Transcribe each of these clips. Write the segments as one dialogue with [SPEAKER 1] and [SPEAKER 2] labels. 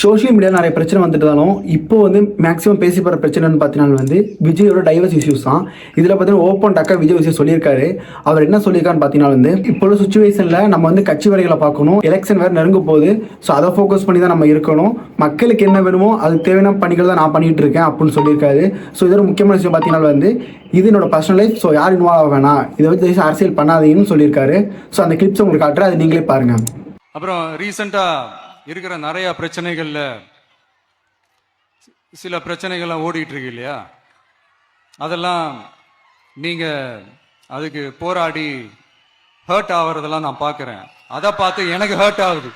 [SPEAKER 1] Social மீடியாவில் நிறைய பிரச்சனை வந்துட்டாலும் இப்போ மேக்ஸிமம் பேசி போகிற பிரச்சனைன்னு பார்த்தீங்கன்னா விஜயோட டைவர்ஸ் இஷ்யூஸ் தான். இதில் பார்த்தீங்கன்னா ஓப்பன் டக்கா விஜய் விஷயம் சொல்லியிருக்காரு. அவர் என்ன சொல்லியிருக்காருன்னு பார்த்தீங்கன்னா இப்போ உள்ள சுச்சுவேஷனில் நம்ம கட்சி வரைகளை பார்க்கணும், எலெக்ஷன் வேறு நெருங்க போகுது. ஸோ அதை ஃபோக்கஸ் பண்ணி தான் நம்ம இருக்கணும். மக்களுக்கு என்ன வேணுமோ அதுக்கு தேவையான பணிகள் தான் நான் பண்ணிகிட்டு இருக்கேன் அப்படின்னு சொல்லியிருக்காரு. ஸோ இதோட முக்கியமான விஷயம் பார்த்தீங்கன்னா இது என்னோட பர்சனல் லைஃப். ஸோ யார் இன்வால்வ் ஆக வேணாம், இதை வச்சு அரசியல் பண்ணாதீங்கன்னு சொல்லியிருக்காரு. ஸோ அந்த கிளிப்ஸ் உங்களுக்கு காட்டுறேன், அது நீங்களே பாருங்கள்.
[SPEAKER 2] அப்புறம் ரீசெண்டாக இருக்கிற நிறைய பிரச்சனைகள்ல சில பிரச்சனைகள்லாம் ஓடிட்டு இருக்கு இல்லையா, அதெல்லாம் நீங்க அதுக்கு போராடி ஹர்ட் ஆகுறதெல்லாம் நான் பார்க்கிறேன். அதை பார்த்து எனக்கு ஹர்ட் ஆகுது.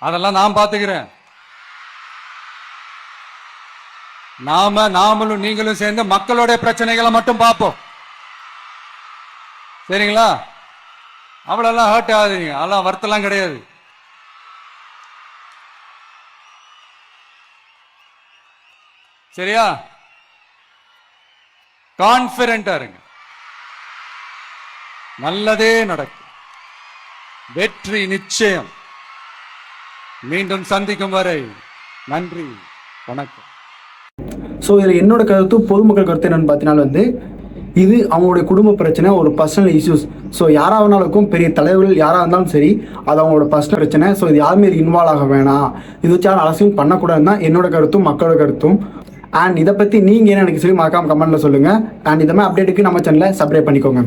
[SPEAKER 2] அதெல்லாம் நான் பார்த்துக்கிறேன். நாமளும் நீங்களும் சேர்ந்து மக்களுடைய பிரச்சனைகளை மட்டும் பார்ப்போம், சரிங்களா? அவ்வளோலாம் ஹர்ட் ஆகுதுங்க, அதெல்லாம் வருத்தெல்லாம் கிடையாது. சரியா? கான்பிடென்டா இருங்க, நல்லதே நடக்கும், வெற்றி நிச்சயம். மீண்டும் சந்திக்கும் வரை நன்றி, வணக்கம்.
[SPEAKER 1] ஸோ இதில் என்னோட கருத்து, பொதுமக்கள் கருத்து என்னன்னு பார்த்தீங்கன்னா இது அவங்களுடைய குடும்ப பிரச்சனை, ஒரு பர்சனல் இஷ்யூஸ். ஸோ யாராவதுனாலுக்கும் பெரிய தலைவர்கள் யாராக இருந்தாலும் சரி, அது அவங்களோட பர்சனல் பிரச்சனை. ஸோ இது யாருமே இன்வால்வ் ஆக வேணாம், இது வச்சு யாரும் அரசியல் பண்ணக்கூடாதுன்னு தான் என்னோட கருத்தும் மக்களோட கருத்தும். அண்ட் இதை பற்றி நீங்கள் என்ன எனக்கு சொல்லி மறக்காம கமெண்ட்டில் சொல்லுங்கள். அண்ட் இந்த மாதிரி அப்டேட்டுக்கு நம்ம சேனலை சப்ஸ்கிரைப் பண்ணிக்கோங்க.